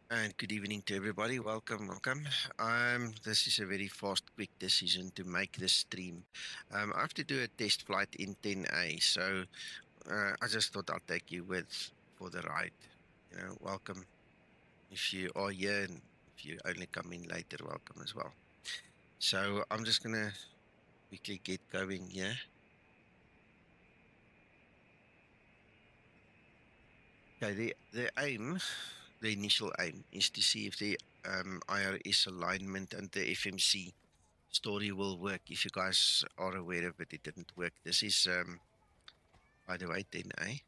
And good evening to everybody. Welcome. This is a very fast, quick decision to make this stream. I have to do a test flight in 10A, so I just thought I'll take you with for the ride. Welcome. If you are here and if you only come in later, welcome as well. So I'm just gonna quickly get going here. Okay, the initial aim is to see if the IRS alignment and the FMC story will work. If you guys are aware of it, it didn't work. This is, by the way, 10A.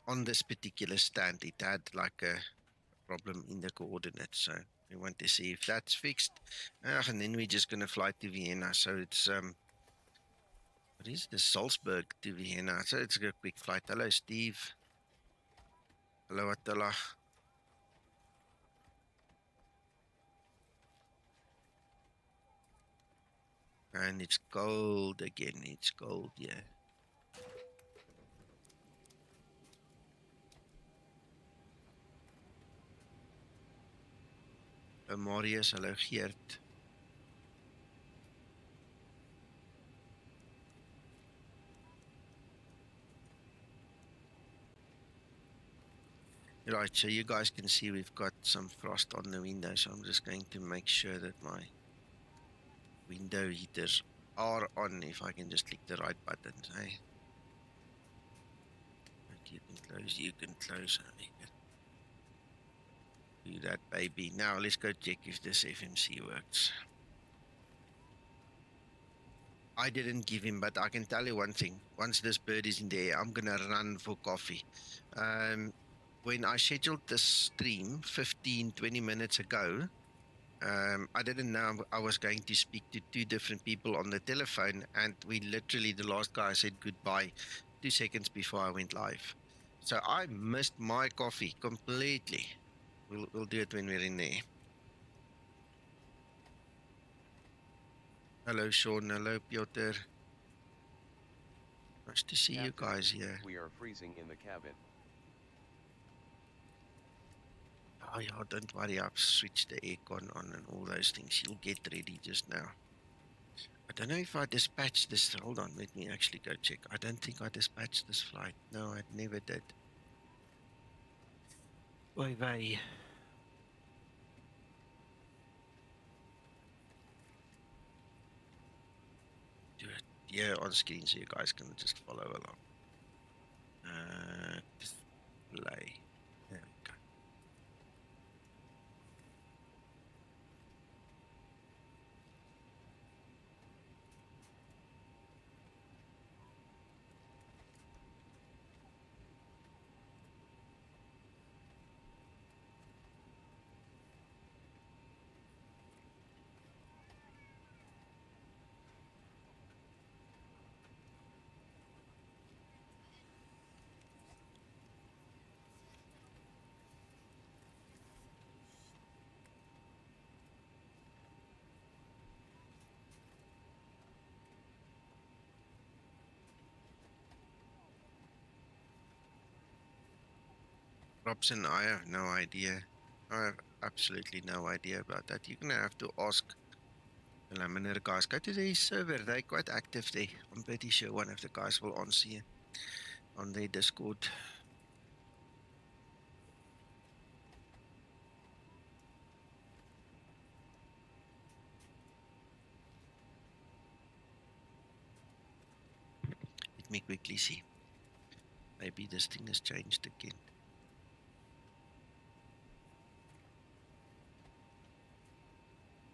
On this particular stand, it had like a problem in the coordinates. So we want to see if that's fixed. And then we're just going to fly to Vienna. So it's, what is this? Salzburg to Vienna. So it's a quick flight. Hello, Steve. Hello, Attila. And it's cold again. It's cold, yeah. Marius, hello, Geert. Right, so you guys can see we've got some frost on the window, so I'm just going to make sure that my window heaters are on. If I can just click the right buttons, hey. You can close. Do that, baby. Now let's go check if this FMC works. I didn't give him, but I can tell you one thing. Once this bird is in the air, I'm gonna run for coffee. When I scheduled this stream 15-20 minutes ago, I didn't know I was going to speak to two different people on the telephone, and we literally, the last guy said goodbye 2 seconds before I went live. So I missed my coffee completely. We'll do it when we're in there. Hello, Sean. Hello, Piotr. Nice to see you guys here. We are freezing in the cabin. Oh, yeah, don't worry. I've switched the aircon on and all those things. You'll get ready just now. I don't know if I dispatched this. Hold on, let me actually go check. I don't think I dispatched this flight. No, I never did. Oi, vey. Do it here on screen so you guys can just follow along. Display. There we go. Robson, I have no idea. I have absolutely no idea about that. You're going to have to ask the laminator guys. Go to their server. They're quite active there. I'm pretty sure one of the guys will answer you on their Discord. Let me quickly see. Maybe this thing has changed again.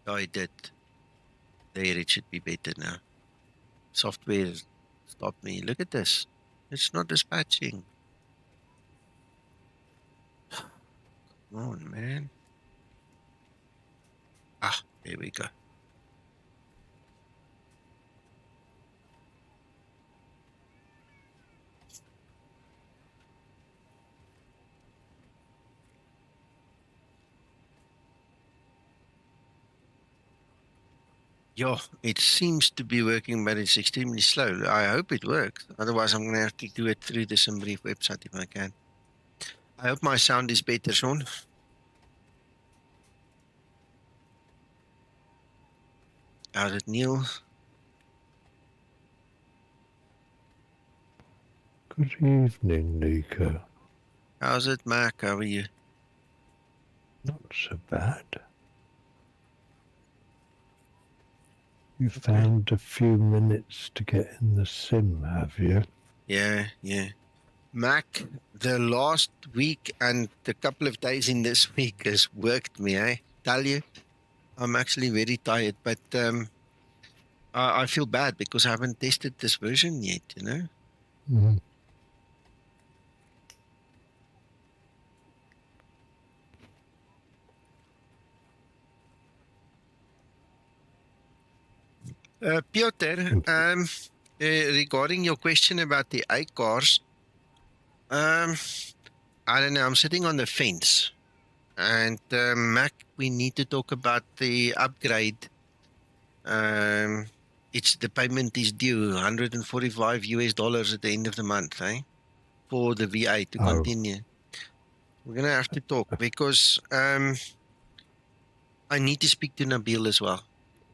Oh, it did. There, it should be better now. Software stopped me. Look at this. It's not dispatching. Come on, man. Ah, there we go. Yeah, it seems to be working, but it's extremely slow. I hope it works. Otherwise, I'm going to have to do it through the SimBrief website if I can. I hope my sound is better, Sean. How's it, Neil? Good evening, Nico. How's it, Mac? How are you? Not so bad. You found a few minutes to get in the sim, have you? Yeah. Mac, the last week and a couple of days in this week has worked me, eh? Tell you, I'm actually very tired, but I feel bad because I haven't tested this version yet, you know? Mm. Piotr, regarding your question about the A cars, I don't know, I'm sitting on the fence. And Mac, we need to talk about the upgrade. It's the payment is due $145 at the end of the month, eh? For the VA to continue. We're gonna have to talk because I need to speak to Nabil as well.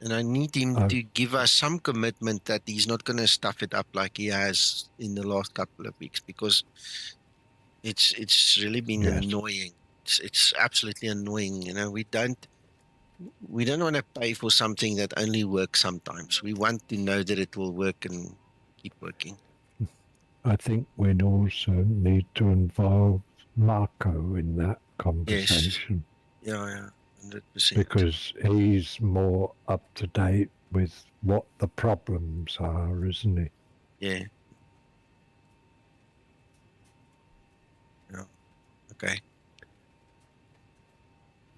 And I need him to give us some commitment that he's not gonna stuff it up like he has in the last couple of weeks, because it's really been annoying. It's absolutely annoying. You know, we don't want to pay for something that only works sometimes. We want to know that it will work and keep working. I think we also need to involve Marco in that conversation. Yes. Yeah, 100%. Because he's more up to date with what the problems are, isn't he? Yeah. Okay.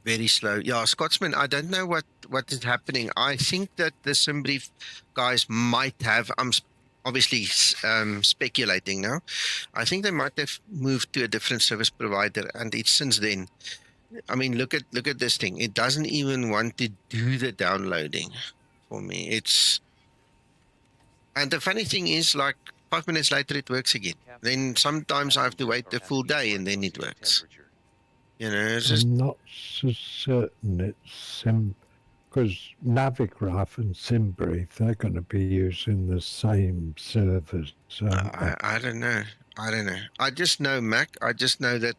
Very slow. Yeah, Scotsman, I don't know what is happening. I think that the SimBrief guys might have, I'm obviously speculating now. I think they might have moved to a different service provider, and it's since then. I mean, look at this thing. It doesn't even want to do the downloading for me. And the funny thing is, like 5 minutes later, it works again. Then sometimes I have to wait the full day, and then it works. You know, it's just... I'm not so certain it's because Navigraph and SimBrief, they're going to be using the same servers, aren't they? I don't know. I just know, Mac, I just know that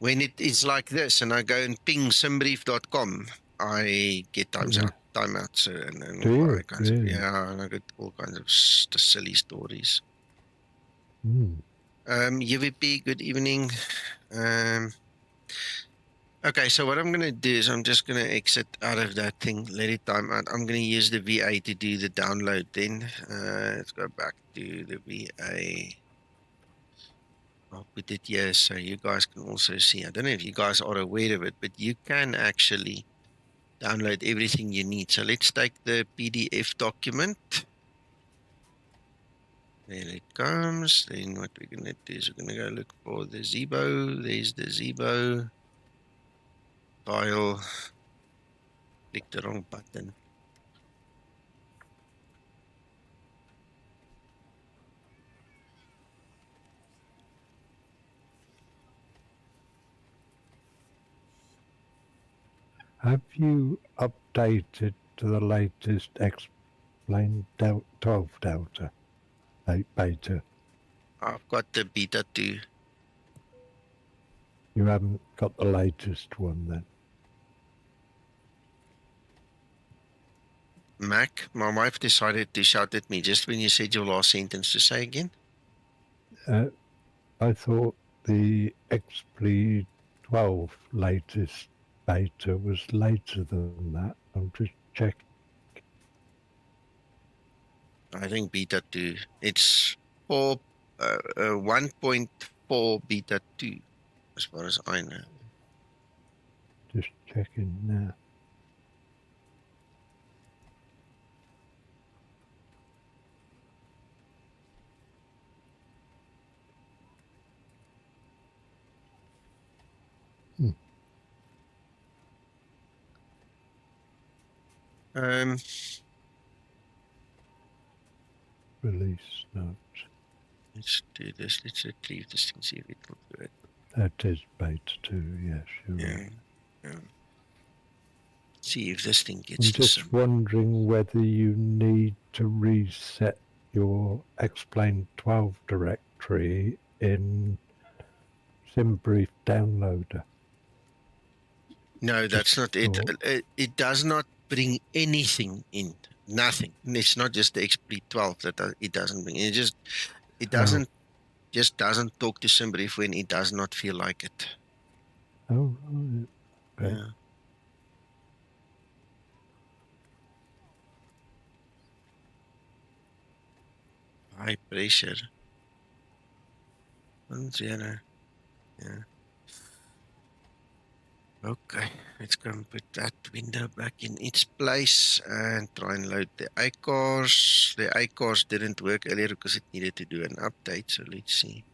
when it is like this and I go and ping simbrief.com, I get timeouts and all that kinds of, and I get all kinds of silly stories. UVP, good evening. Okay, so what I'm going to do is I'm just going to exit out of that thing, let it time out. I'm going to use the VA to do the download then. Let's go back to the VA. I'll put it here so you guys can also see. I don't know if you guys are aware of it, but you can actually download everything you need. So let's take the PDF document. There it comes. Then what we're going to do is we're going to go look for the Zibo. There's the Zibo file. Click the wrong button. Have you updated to the latest Explain 12 Delta 8 beta? I've got the beta 2. You haven't got the latest one then? Mac, my wife decided to shout at me just when you said your last sentence. To say again? I thought the XP 12 latest beta was later than that. I'm just checking. I think beta 2. It's 1.4 beta 2, as far as I know. Just checking now. Release notes. Let's do this. Let's retrieve this thing, see if it will do it. That is beta 2, yes, you're right. Yeah. See if this thing I'm gets to just some. wondering whether you need to reset your Explain 12 directory in SimBrief Downloader. No, that's not it. Or, It does not bring anything in. Nothing. It's not just the XP 12 that it doesn't bring. It doesn't just doesn't talk to SimBrief when it does not feel like it. oh, right. Okay. Yeah. High pressure. 1-0. Yeah. Okay, let's go and put that window back in its place and try and load the iCars. The iCars didn't work earlier because it needed to do an update. So let's see.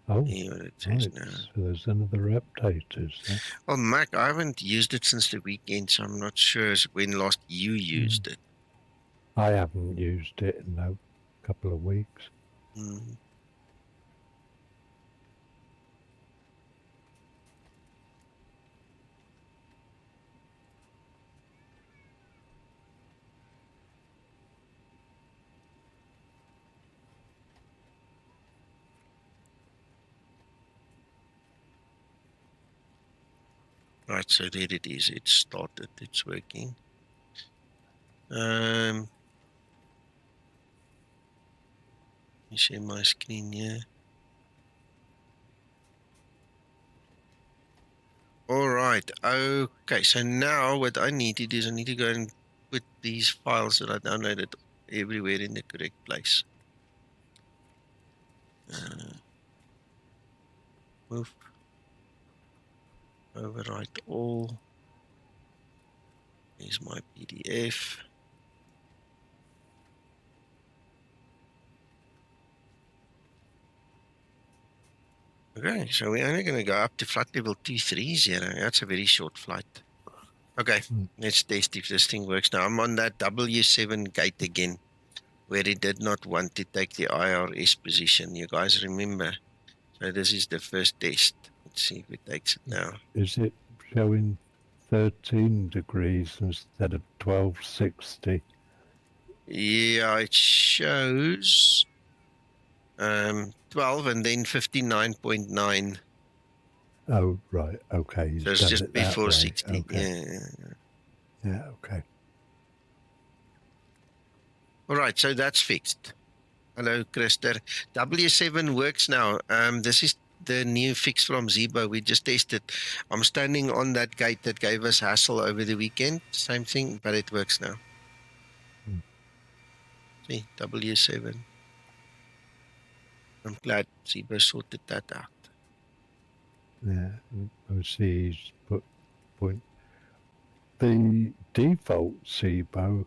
Oh, See what it says right. now. So there's another update, is there? Well, Mac, I haven't used it since the weekend, so I'm not sure when last you used it. I haven't used it in a couple of weeks. Mm. Right, so there it is. It started. It's working. You share my screen here. All right. Okay. So now what I need to do is I need to go and put these files that I downloaded everywhere in the correct place. Move. Overwrite all. Here's my PDF. Okay, so we're only going to go up to flight level 230. That's a very short flight. Okay, let's test if this thing works now. I'm on that W7 gate again, where it did not want to take the IRS position. You guys remember? So this is the first test. Let's see if it takes it now. Is it showing 13 degrees instead of 1260? Yeah, it shows 12 and then 59.9. Oh, right. Okay. So You've it's done just it that before way. 60. Okay. Yeah. Yeah, okay. All right, so that's fixed. Hello, Krister. W7 works now. This is the new fix from Zibo. We just tested. I'm standing on that gate that gave us hassle over the weekend. Same thing, but it works now. See, W7. I'm glad Zibo sorted that out. Yeah, I see he's put point. The default SIBO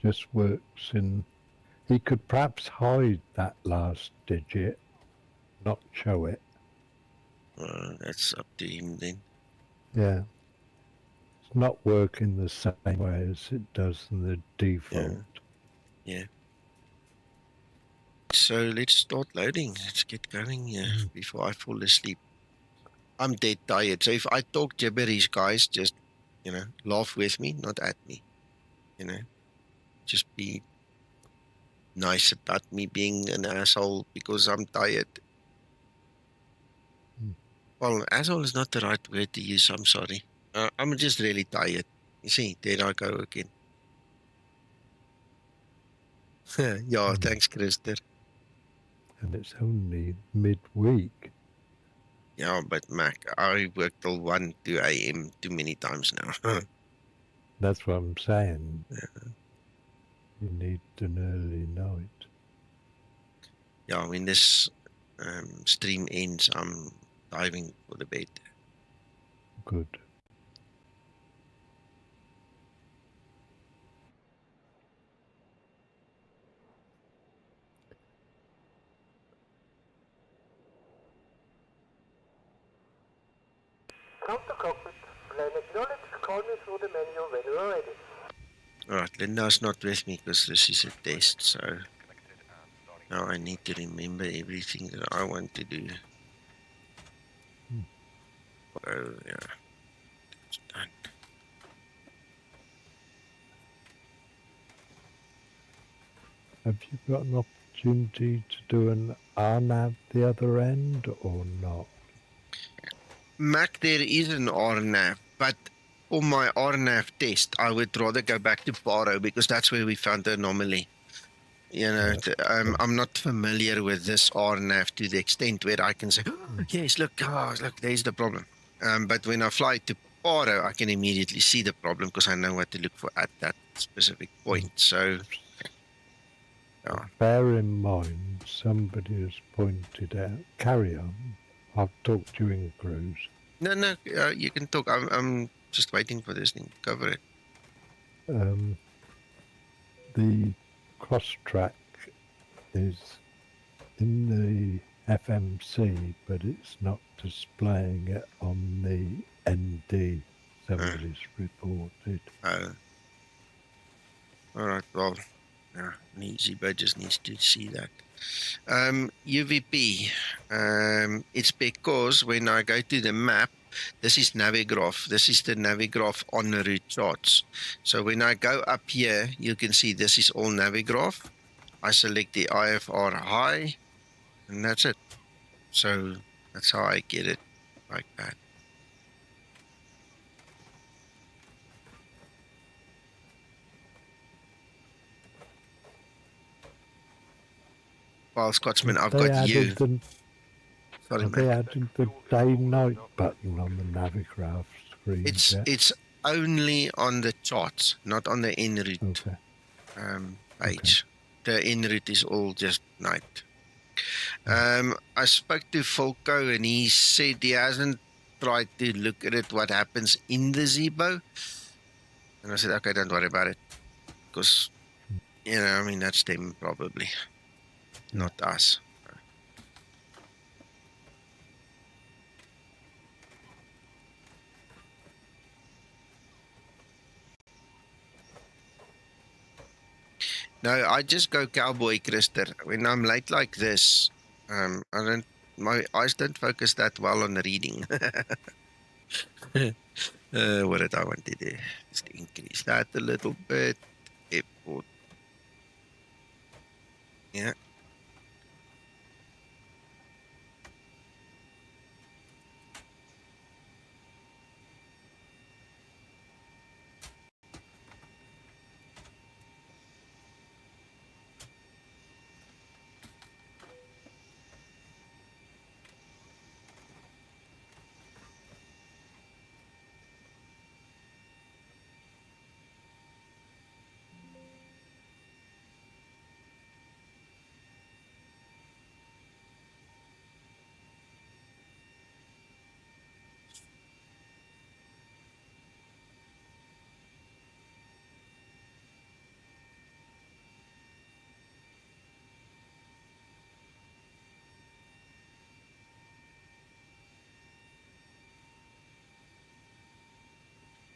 just works in. He could perhaps hide that last digit, not show it. That's up to him then. Yeah. It's not working the same way as it does in the default. Yeah. So let's start loading. Let's get going here before I fall asleep. I'm dead tired. So if I talk gibberish, guys, just, laugh with me, not at me. Just be nice about me being an asshole because I'm tired. Well, asshole is not the right word to use. I'm sorry. I'm just really tired. You see, there I go again. Yeah, thanks, Krister. And it's only midweek. Yeah, but Mac, I worked till 1, 2 a.m. too many times now. That's what I'm saying. Yeah. You need an early night. Yeah, when this stream ends, I'm diving for the bed. Good. Come to cockpit. Plan acknowledge. Call me through the menu when you are ready. Alright, Linda's not with me because this is a test, so now I need to remember everything that I want to do. Oh, yeah. It's done. Have you got an opportunity to do an RNAV the other end or not? Mac, there is an RNAV, but for my RNAV test, I would rather go back to Paro because that's where we found the anomaly. You know, I'm not familiar with this RNAV to the extent where I can say, oh, yes, look, there's the problem. But when I fly to Paro, I can immediately see the problem because I know what to look for at that specific point. So, yeah. Bear in mind, somebody has pointed out, carry on, I'll talk during cruise. No, you can talk. I'm just waiting for this thing. Cover it. The cross track is in the FMC, but it's not displaying it on the ND. Somebody's reported. Oh. All right, well, yeah, Zibo just needs to see that. UVP, it's because when I go to the map, this is Navigraph. This is the Navigraph on route charts. So when I go up here, you can see this is all Navigraph. I select the IFR high, and that's it. So that's how I get it like that. Well, Scotsman, I've got you. Sorry, man. They added the day-night button on the Navigraph screen. It's only on the charts, not on the en route page. The en route is all just night. I spoke to Volko and he said he hasn't tried to look at it, what happens in the Zibo. And I said, okay, don't worry about it. Because, I mean, that's them probably, not us. No, I just go cowboy, Krister. When I'm late like this, my eyes don't focus that well on reading. What did I want to do? Just increase that a little bit. Airport. Yeah.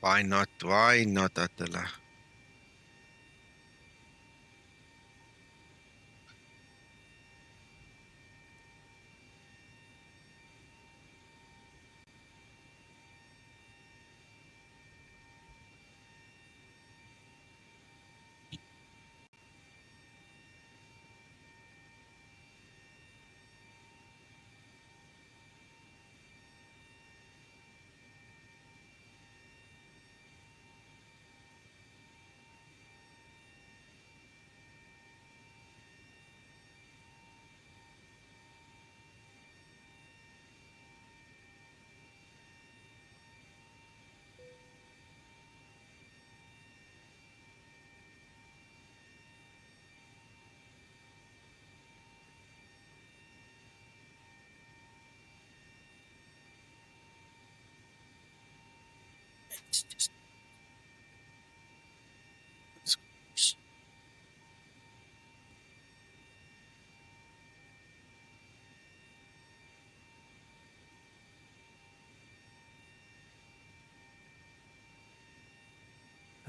Why not? Why not, Attila? It's just.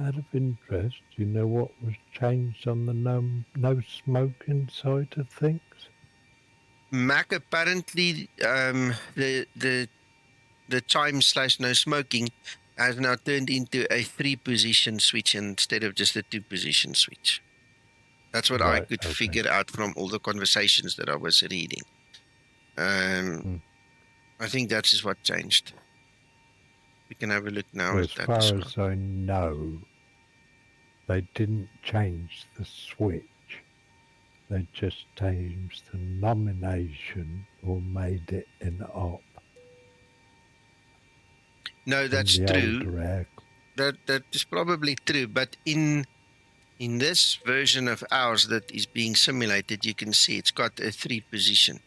Out of interest, do you know what was changed on the no smoking side of things? Mac apparently the chime/no smoking has now turned into a 3-position switch instead of just a 2-position switch. That's what I Right, could okay. figure out from all the conversations that I was reading. I think that is what changed. We can have a look now Well, at as that far as well. as I know, they didn't change the switch. They just changed the nomination or made it an op. No, that's the true. older air. That is probably true, but in this version of ours that is being simulated, you can see it's got a 3 position.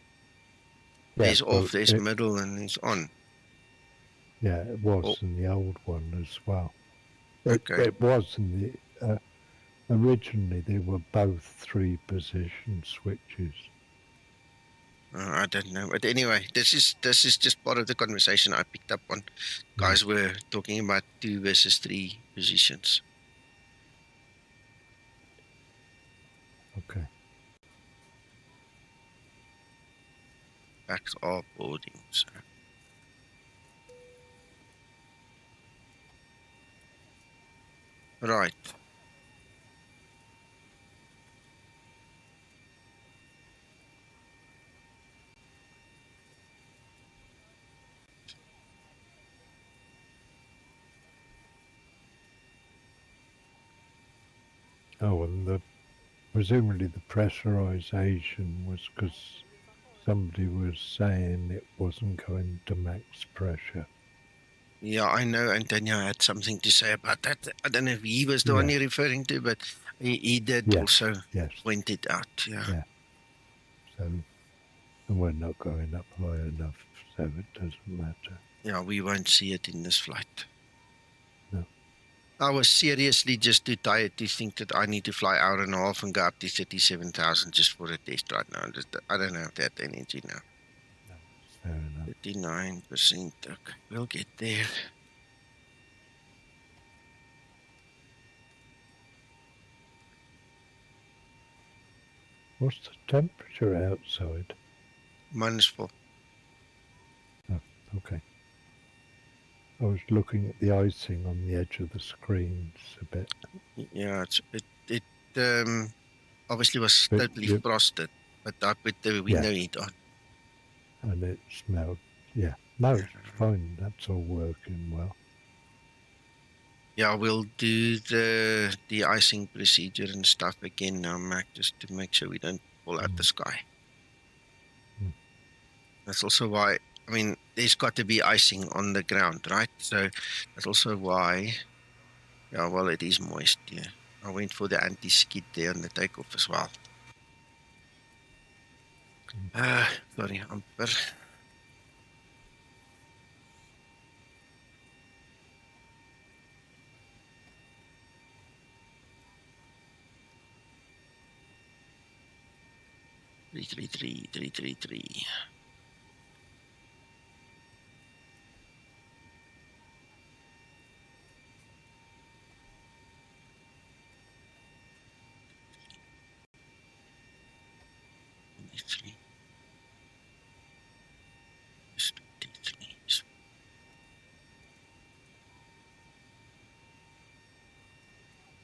Yeah, There's off, there's it, middle, and there's on. yeah, it was Oh. in the old one as well. Okay. It was in the originally they were both 3 position switches. I don't know, but anyway, this is just part of the conversation I picked up on. Guys were talking about 2 versus 3 positions. Okay. Backs are boarding. So. Right. Oh, and presumably the pressurization was because somebody was saying it wasn't going to max pressure. Yeah, I know Antonio had something to say about that. I don't know if he was the one you're referring to, but he did also point it out. Yeah. So, and we're not going up high enough, so it doesn't matter. Yeah, we won't see it in this flight. No. I was seriously just too tired to think that I need to fly hour and a half and go up to 37,000 just for a test right now. I don't have that energy now. No, fair enough. 39%. Okay, we'll get there. What's the temperature outside? -4. Oh, okay. I was looking at the icing on the edge of the screens a bit. Yeah, it obviously was totally frosted, but I put the window heat on. And it smelled, no, it's fine. That's all working well. Yeah, we'll do the de-icing procedure and stuff again now, Mac, just to make sure we don't fall out the sky. That's also why, I mean, there's got to be icing on the ground, right? So that's also why, yeah, well, it is moist, yeah. I went for the anti-skid there on the takeoff as well. Sorry, amper. Three.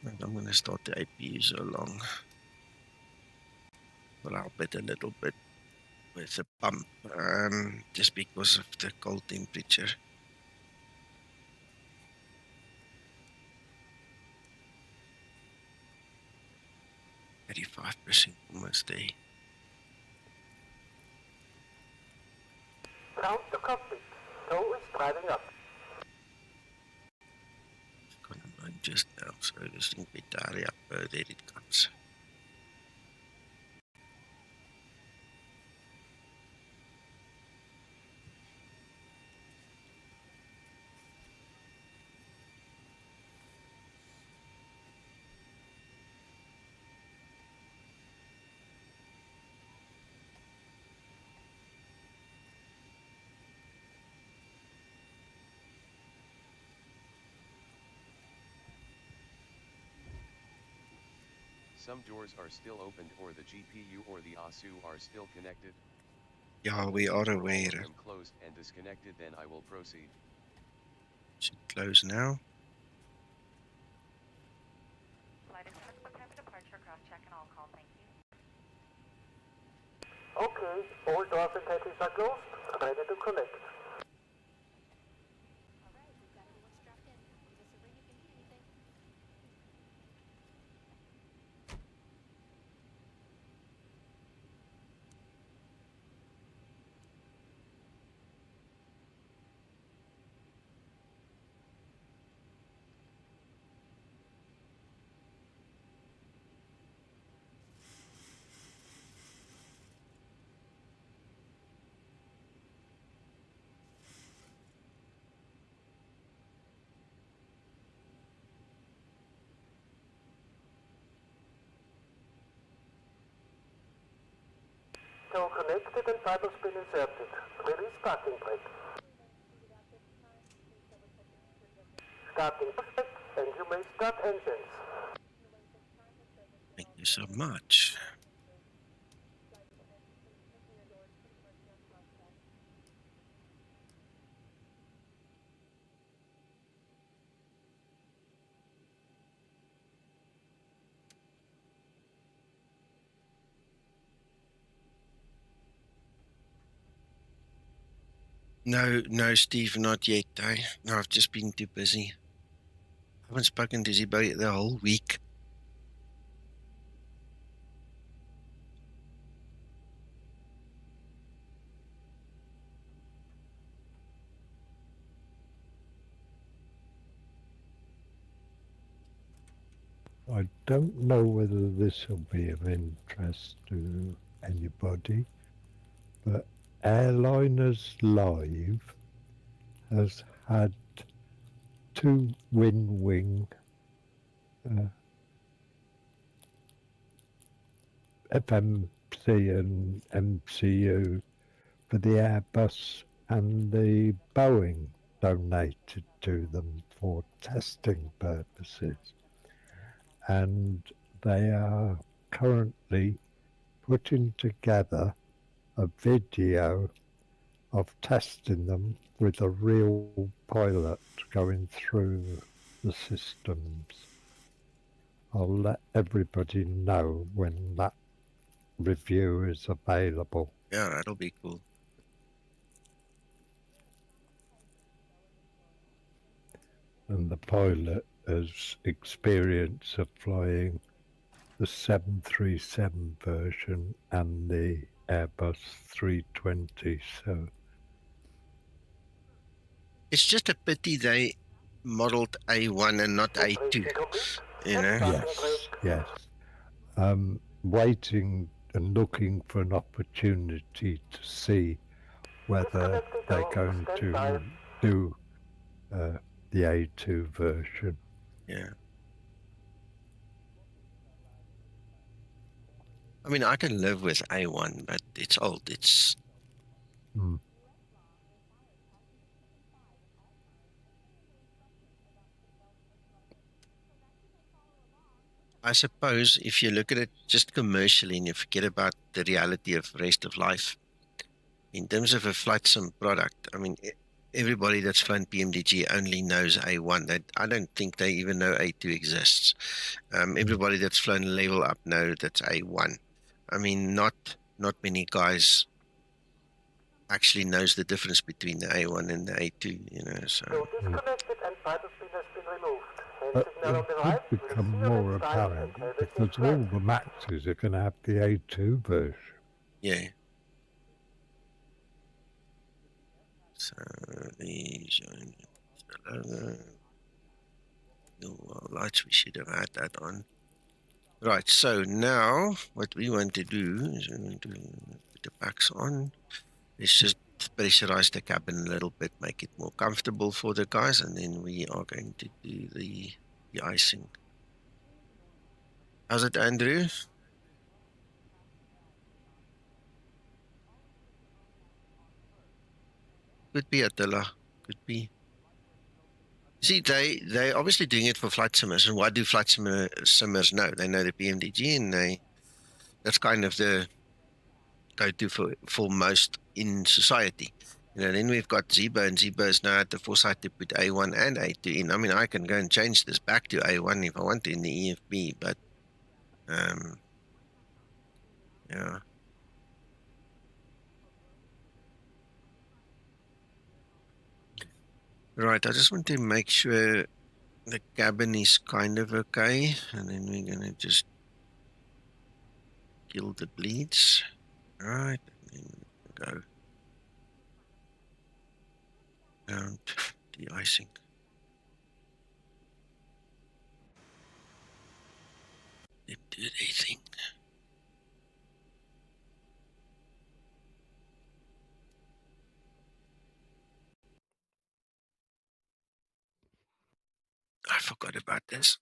I'm going to start the APU so long. Well, I'll bet a little bit with the pump, just because of the cold temperature. 35% almost there. Ground to cockpit. Tow is driving up. It's gonna run just now, so just think we hurry up. There it comes. Some doors are still opened or the GPU or the ASU are still connected. Yeah, we are For aware. all of them closed and disconnected, then I will proceed. Should close now. Flight attendants, what time of departure, cross check and all call Okay, all doors and hatches are closed. Ready to connect. So connected and fiber's been inserted. Release starting brake. Starting pushback, and you may start engines. Thank you so much. No, Steve, not yet. No, I've just been too busy. I haven't spoken to Zibo the whole week. I don't know whether this will be of interest to anybody, but Airliners Live has had 2 wing FMC and MCU for the Airbus and the Boeing donated to them for testing purposes. And they are currently putting together a video of testing them with a real pilot going through the systems. I'll let everybody know when that review is available. Yeah, that'll be cool. And the pilot has experience of flying the 737 version and the Airbus 320, so It's just a pity they modeled A1 and not A2, you know? yes. Waiting and looking for an opportunity to see whether they're going to do the A2 version. Yeah. I mean, I can live with A1, but it's old. It's... I suppose if you look at it just commercially and you forget about the reality of rest of life, in terms of a flight sim product, I mean, everybody that's flown PMDG only knows A1. I don't think they even know A2 exists. Everybody that's flown level up know that's A1. I mean, not many guys actually knows the difference between the A1 and the A2, you know, so... disconnected and fiber spin has been removed. But it could become more apparent because all the Maxes are going to have the A2 version. Yeah. So the lights, we should have had that on. Right, so now what we want to do is we want to put the packs on. Let's just pressurize the cabin a little bit, make it more comfortable for the guys, and then we are going to do the icing. How's it, Andrew? Could be, Attila. Could be. See, they're obviously doing it for flight simmers, and what do flight simmers know? They know the PMDG, and that's kind of the go-to for most in society. You know, then we've got Zibo, and Zibo's now had the foresight to put A1 and A2 in. I mean, I can go and change this back to A1 if I want to in the EFB, but yeah. Right, I just want to make sure the cabin is kind of okay, and then we're gonna just kill the bleeds. Right, and then go around de-icing. Didn't do anything. I forgot about this.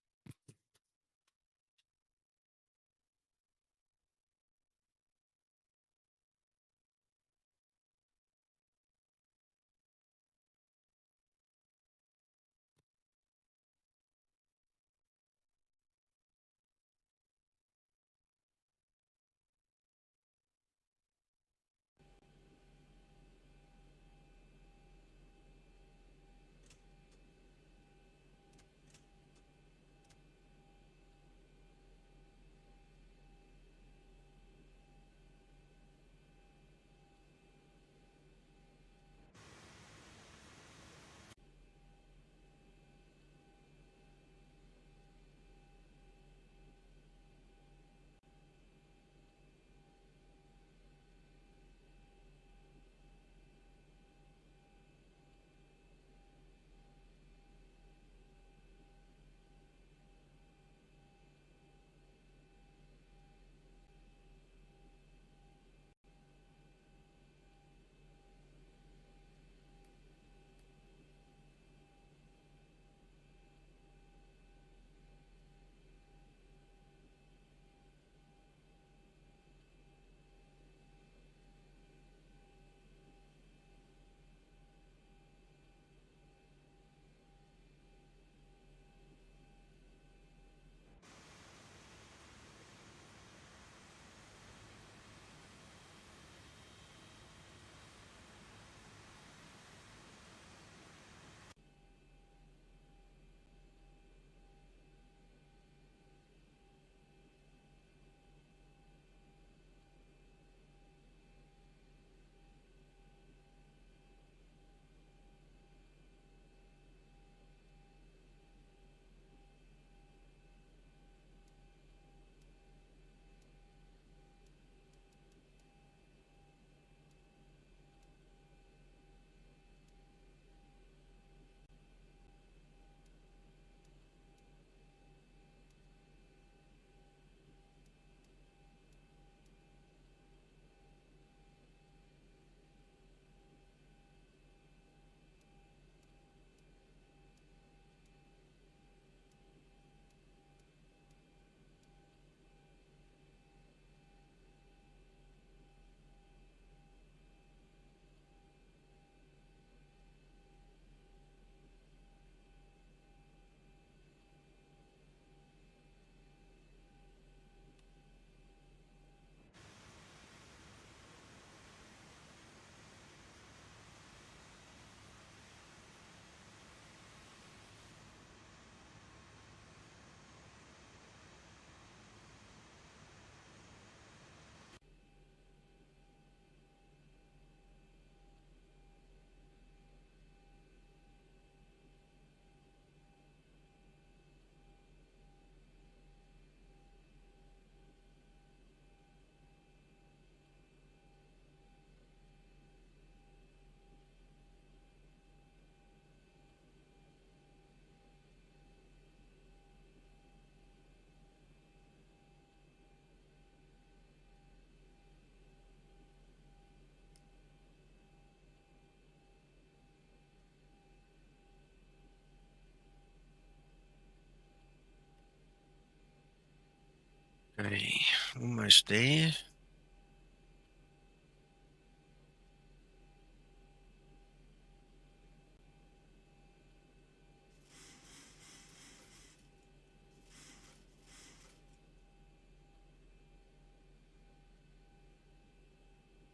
Okay, almost there.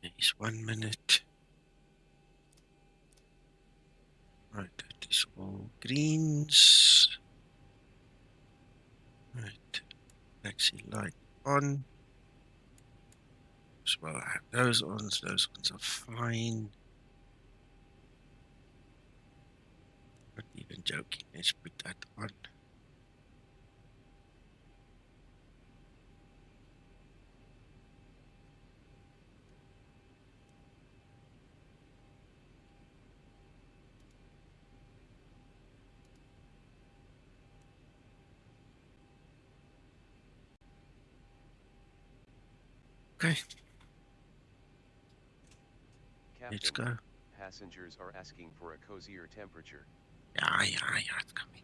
There's 1 minute. Right, it is all greens. Right, taxi light on. As well, I have those ones. Those ones are fine. joking. Let's put that on. Okay, let's Captain, go. passengers are asking for a cozier temperature. Yeah, it's coming.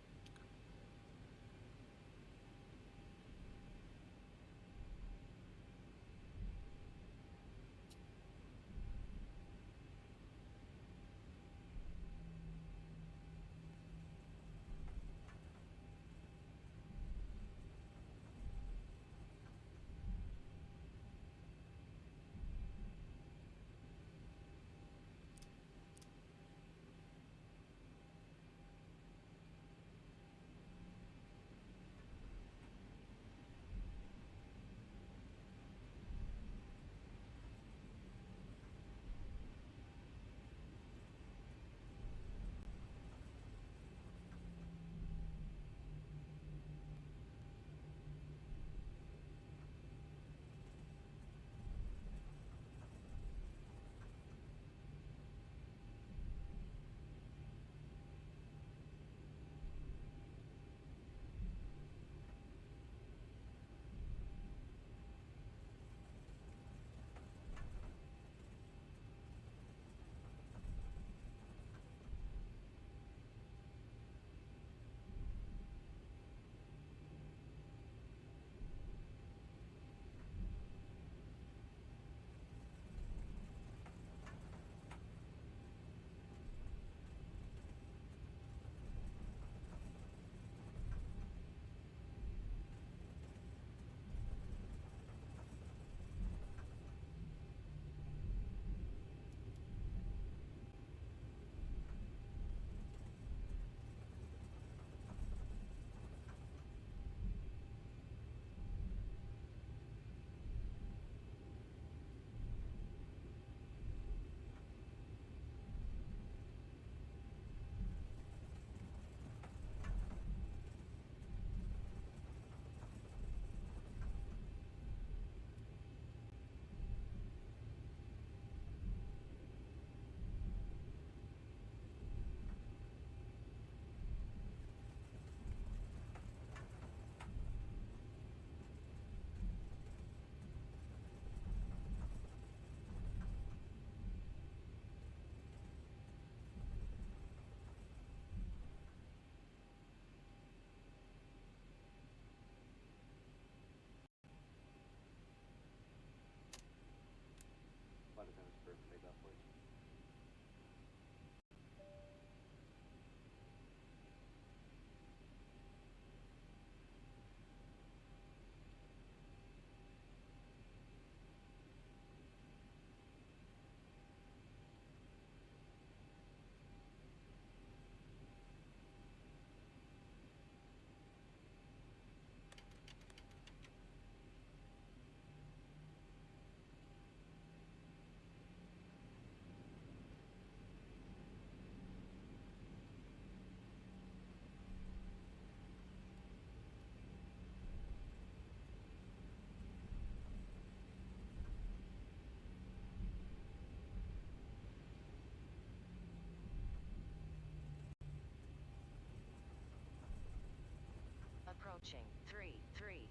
Approaching 3-3.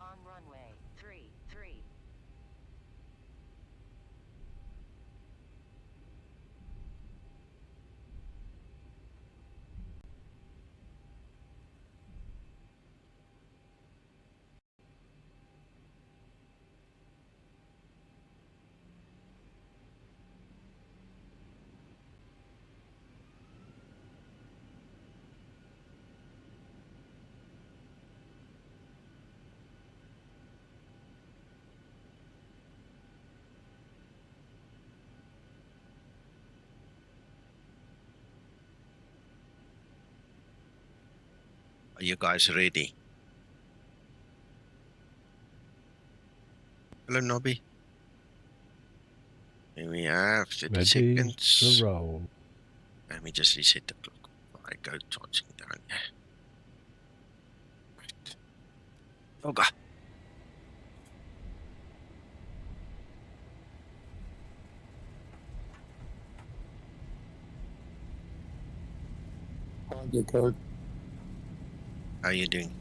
On runway 3-3. Are you guys ready? Hello, Nobby. Here we have 30 Ready seconds. to roll. Let me just reset the clock before I go charging down here. Right. Yoga. How are you doing?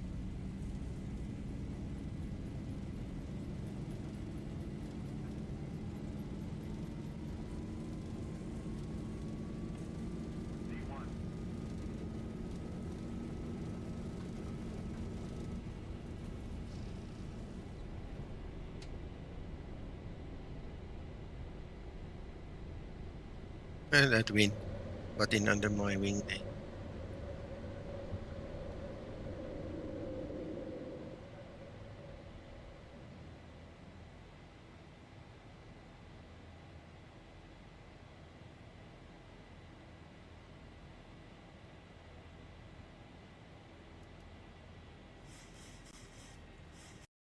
That wind got in under my wing there.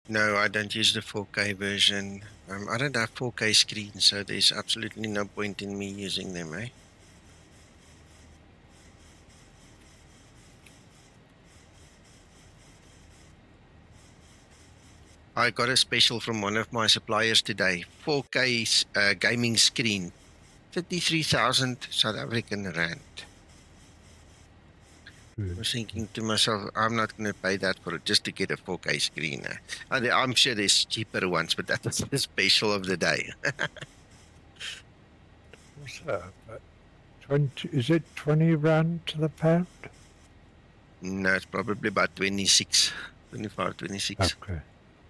No, I don't use the 4K version. I don't have 4K screen, so there's absolutely no point in me using them, eh? I got a special from one of my suppliers today. 4K gaming screen, 33,000 South African rand. I was thinking to myself, I'm not going to pay that for it just to get a 4K screen. I'm sure there's cheaper ones, but that was the special of the day. What's that? 20, is it 20 rand to the pound? No, it's probably about 26, 25, 26. Okay.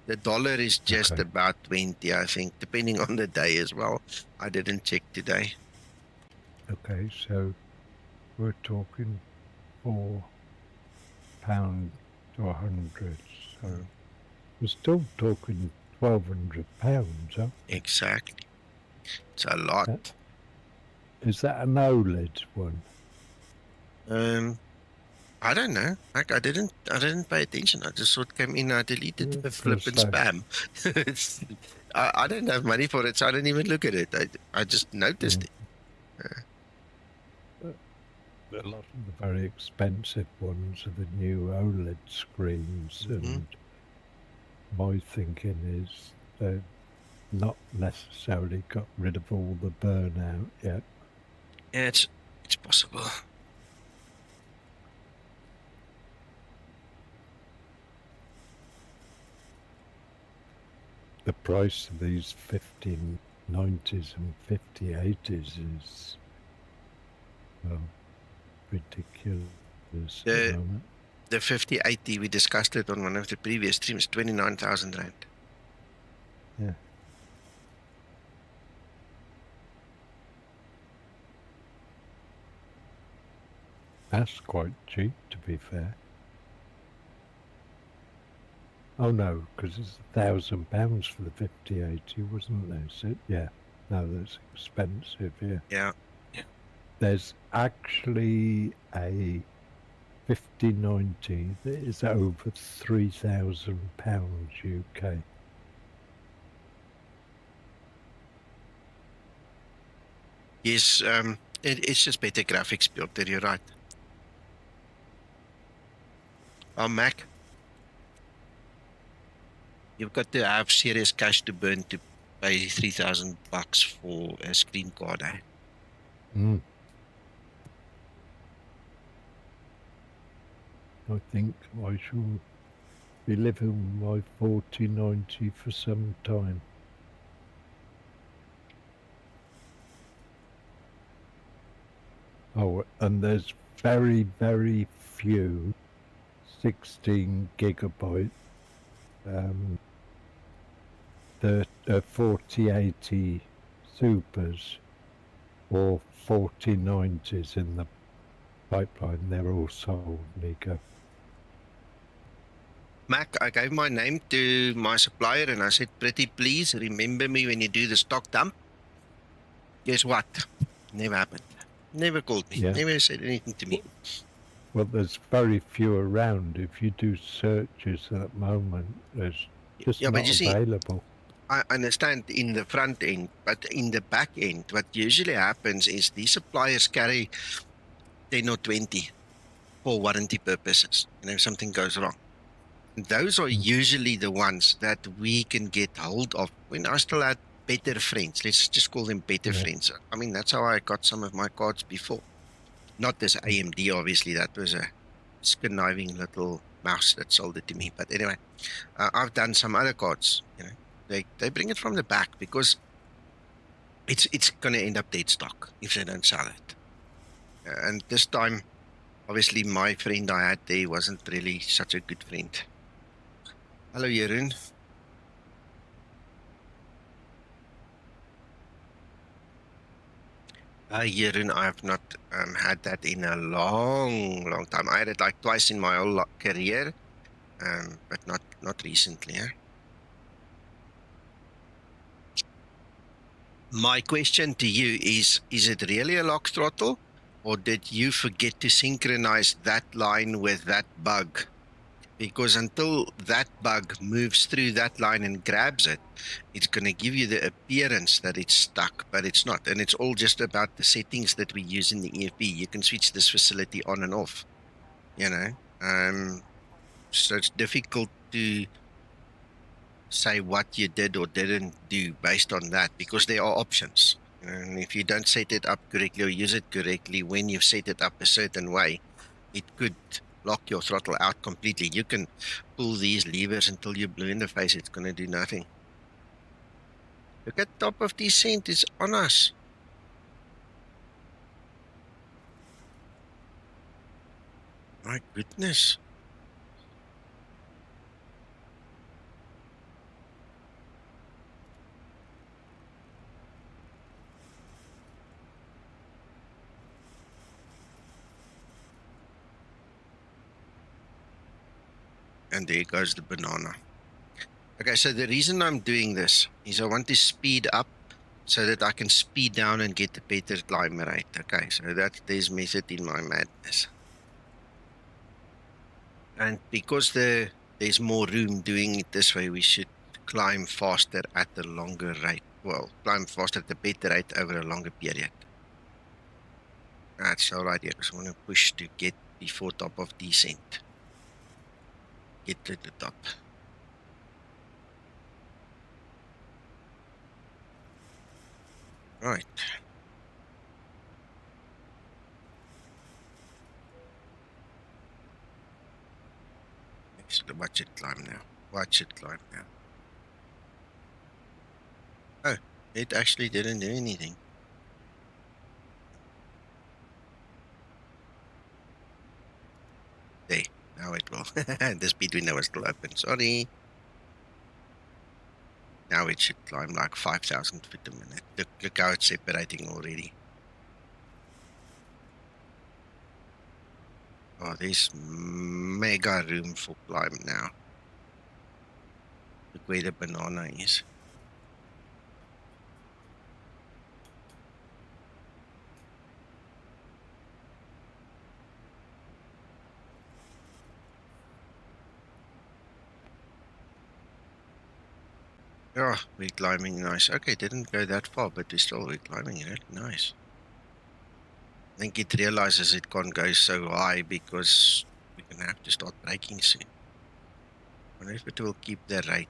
The dollar is just Okay. about 20, I think, depending on the day as well. I didn't check today. Okay, so we're talking £4 to 100. So we're still talking £1,200, huh? Exactly. It's a lot. Is that an OLED one? I don't know. Like I didn't pay attention. I just saw it came in. I deleted the flippin' spam. I don't have money for it, so I didn't even look at it. I just noticed it. A lot of the very expensive ones are the new OLED screens, and my thinking is they've not necessarily got rid of all the burnout yet. Yeah, it's possible. The price of these 5090s and 5080s is, well, ridiculous at the moment. The 5080, we discussed it on one of the previous streams, 29,000 rand. Yeah. That's quite cheap, to be fair. Oh no, because it's £1,000 for the 5080, wasn't there? So, yeah, no, that's expensive. Yeah. Yeah. There's actually a 5090 that is over £3,000 UK. Yes, it's just better graphics built there. You're right. Oh, Mac, you've got to have serious cash to burn to pay $3,000 for a screen card. Eh? I think I shall be living my 4090 for some time. Oh, and there's very, very few 16 gigabyte 4080 supers or 4090s in the pipeline. They're all sold, Nico. Mac, I gave my name to my supplier and I said, pretty please remember me when you do the stock dump. Guess what? Never happened. Never called me. Yeah. Never said anything to me. Well, there's very few around. If you do searches at the moment, there's just Yeah, but not you see, available. I understand in the front end, but in the back end, what usually happens is these suppliers carry 10 or 20 for warranty purposes. You know, if something goes wrong. Those are usually the ones that we can get hold of. When I still had better friends, let's just call them better friends. I mean, that's how I got some of my cards before. Not this AMD, obviously. That was a conniving little mouse that sold it to me. But anyway, I've done some other cards. You know, they bring it from the back because it's going to end up dead stock if they don't sell it. And this time, obviously, my friend I had there wasn't really such a good friend. Hello, Jeroen. Jeroen, I have not had that in a long time. I had it like twice in my whole career, but not recently. My question to you is it really a lock throttle, or did you forget to synchronize that line with that bug? Because until that bug moves through that line and grabs it, it's going to give you the appearance that it's stuck, but it's not. And it's all just about the settings that we use in the EFB. You can switch this facility on and off, you know. So it's difficult to say what you did or didn't do based on that, because there are options. And if you don't set it up correctly or use it correctly, when you've set it up a certain way, it could lock your throttle out completely. You can pull these levers until you're blue in the face. It's going to do nothing. Look at top of descent. It's on us. My goodness. And there goes the banana. Okay, so the reason I'm doing this is I want to speed up so that I can speed down and get a better climb rate. Okay, so there's method in my madness. And because there's more room doing it this way, we should climb faster at a longer rate. Well, climb faster at a better rate over a longer period. That's the whole idea, because I want to push to get before top of descent. Get to the top. Right. So watch it climb now. Watch it climb now. Oh, it actually didn't do anything. There, now it will. The speed window was still open. Sorry. Now it should climb like 5,000 feet a minute. Look how it's separating already. Oh, there's mega room for climb now. Look where the banana is. Oh, we're climbing nice. Okay, didn't go that far, but we're climbing really nice. I think it realizes it can't go so high because we're going to have to start braking soon. I wonder if it will keep the rate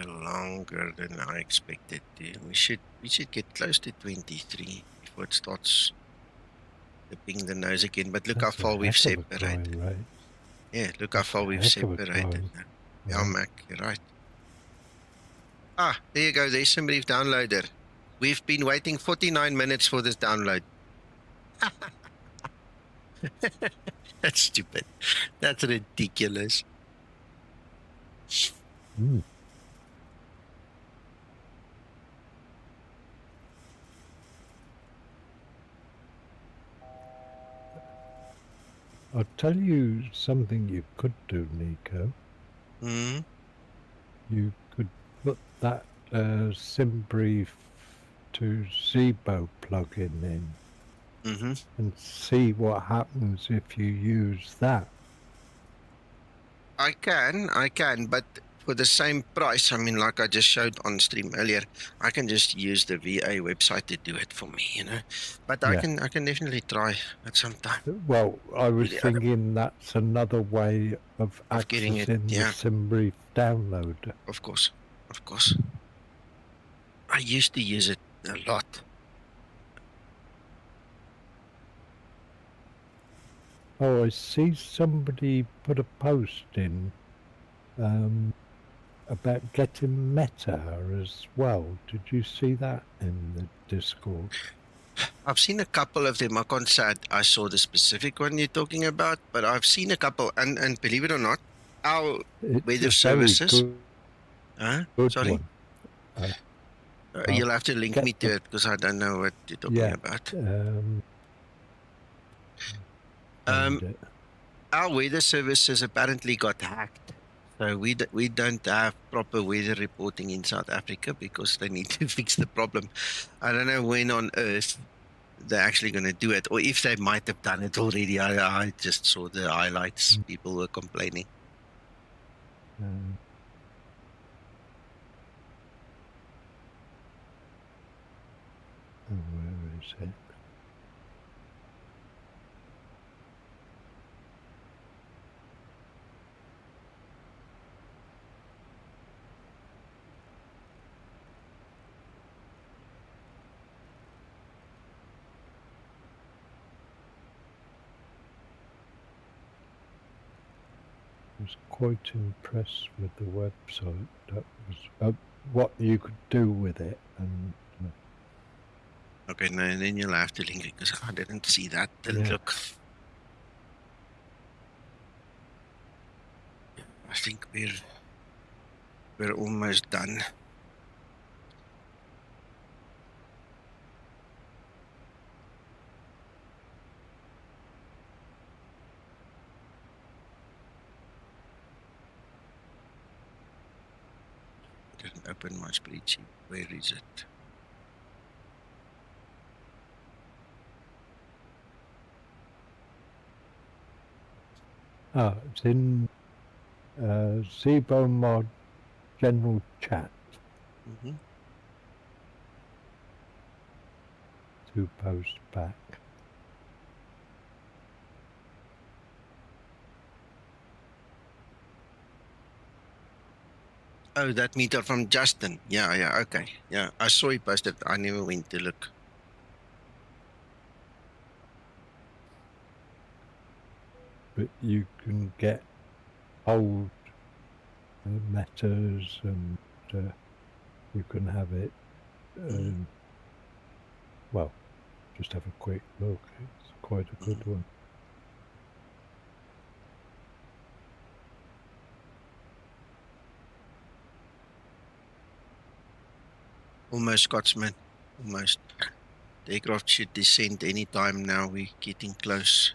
longer than I expected to. We should get close to 23 before it starts dipping the nose again. But look how far we've separated. Right? Yeah, look how far we've separated. Yeah, Mac, you're right. Ah, there you go. There's some brief downloader. We've been waiting 49 minutes for this download. That's stupid. That's ridiculous. I'll tell you something you could do, Nico. You could put that SimBrief to Zibo plugin in. Mm-hmm. and see what happens if you use that. I can, but for the same price, I mean, like I just showed on stream earlier, I can just use the VA website to do it for me, you know. But Yeah. I can definitely try at some time. Well, I was Really, thinking that's another way of getting it, accessing the yeah. SimBrief downloader. Of course. I used to use it a lot. Oh, I see somebody put a post in about getting Meta as well. Did you see that in the Discord? I've seen a couple of them. I can't say I saw the specific one you're talking about, but I've seen a couple. And believe it or not, our It's weather a very services. good Sorry? one. You'll have to link me get to the it because I don't know what you're talking about. Find it. Our weather services apparently got hacked. So we don't have proper weather reporting in South Africa because they need to fix the problem. I don't know when on earth they're actually going to do it, or if they might have done it already. I just saw the highlights. People were complaining. Where is it? I was quite impressed with the website. That was what you could do with it. And Okay, no, and then you'll have to link it because I didn't see that. Didn't yeah. look. I think we're almost done. I didn't open my spreadsheet. Where is it? It's in Zibomod general chat. Mm-hmm. 2 posts back. Oh, that meter from Justin. Yeah, okay. Yeah, I saw he posted. I never went to look. But you can get old metas and you can have it. Well, just have a quick look. It's quite a good one. Almost, Scotsman. Almost. The aircraft should descend any time now. We're getting close.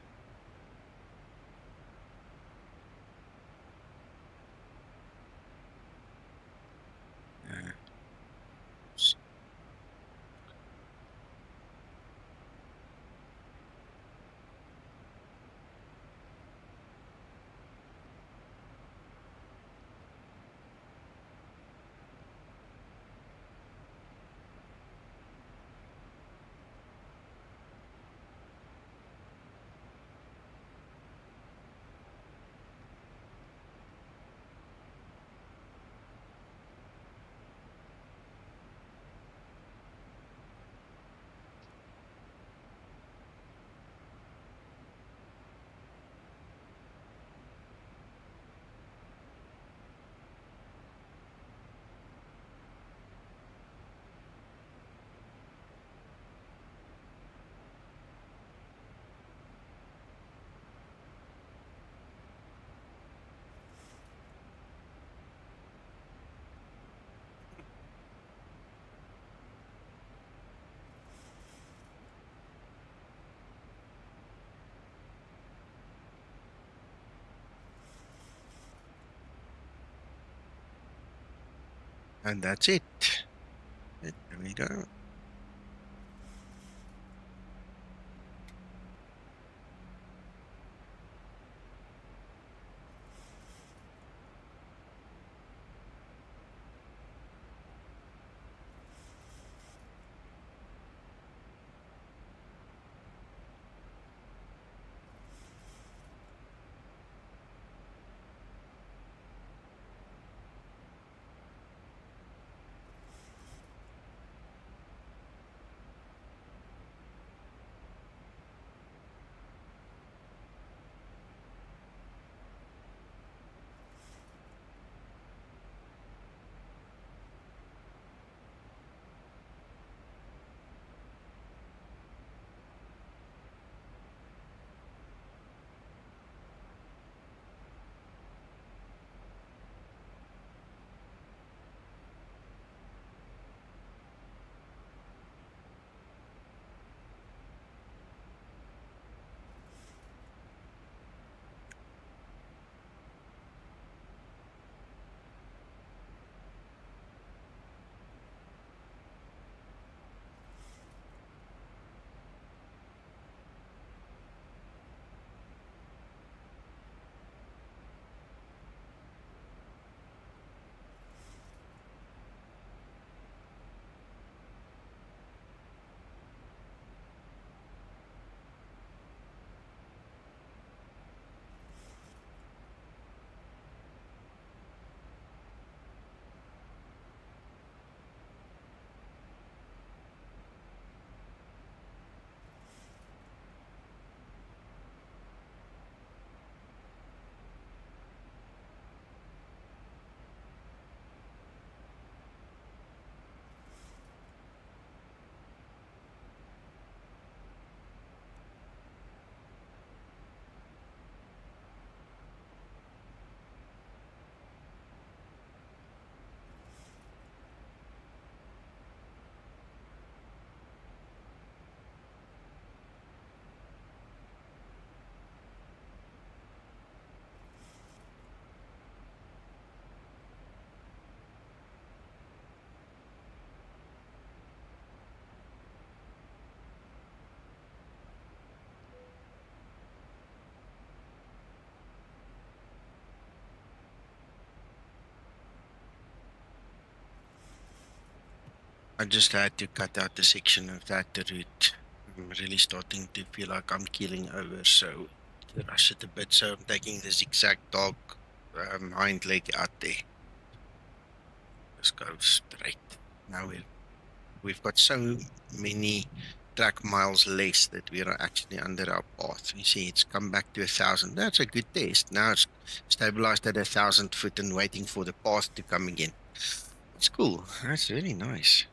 And that's it. There we go. I just had to cut out a section of that route. I'm really starting to feel like I'm keeling over, so to rush it a bit. So I'm taking the zigzag dog hind leg out there. Just go straight. Now we've got so many track miles less that we are actually under our path. You see, it's come back to 1,000. That's a good test. Now it's stabilized at 1,000 foot and waiting for the path to come again. It's cool. That's really nice.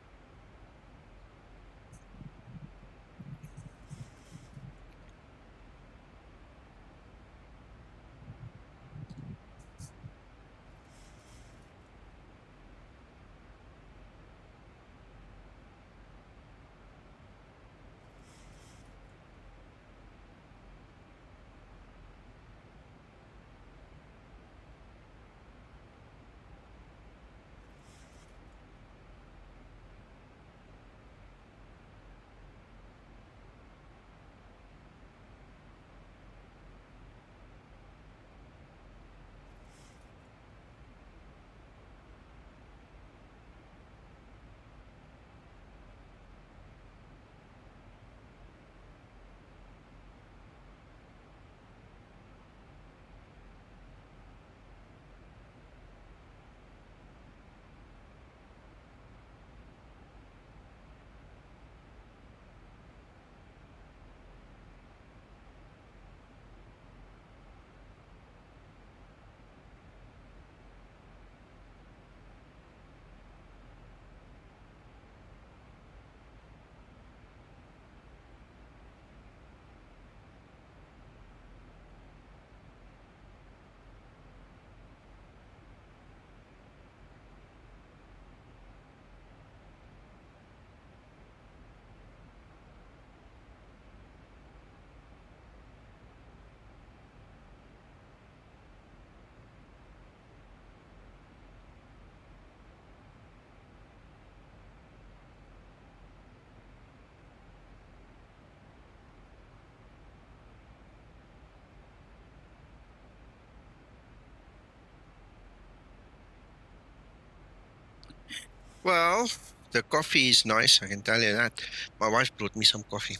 Well, the coffee is nice, I can tell you that. My wife brought me some coffee.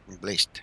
I'm blessed.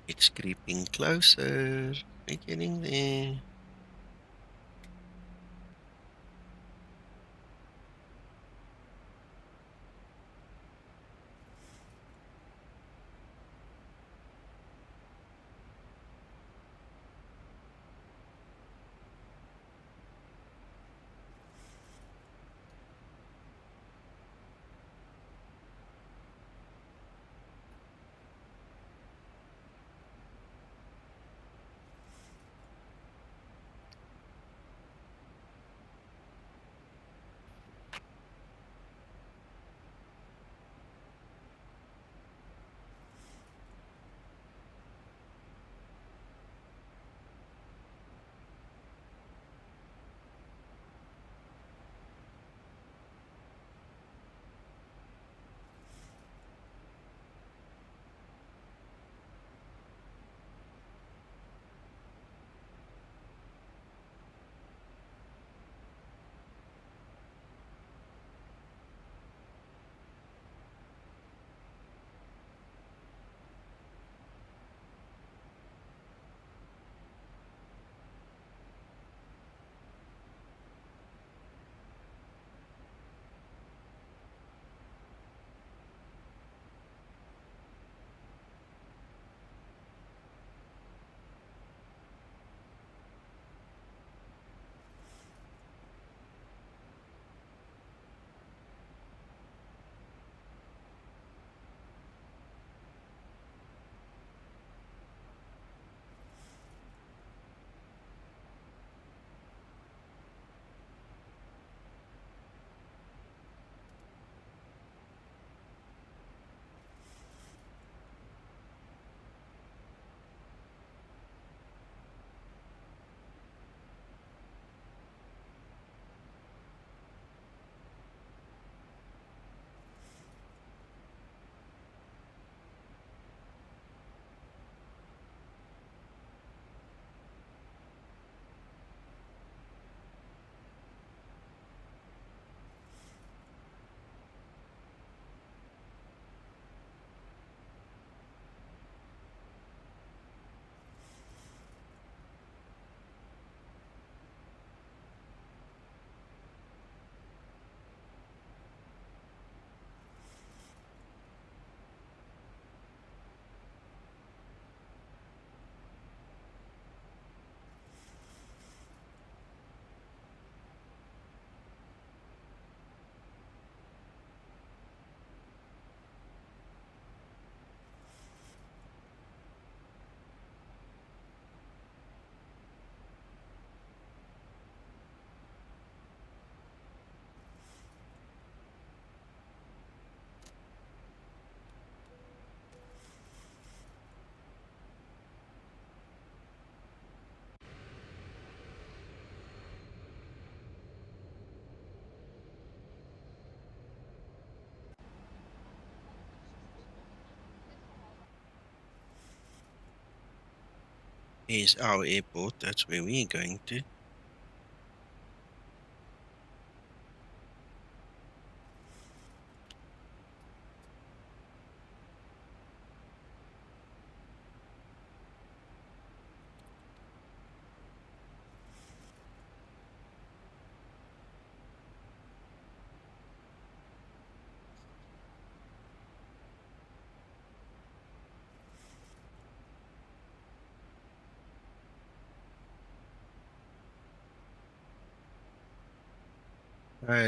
It's creeping closer. We're getting there. is our airport. That's where we're going to.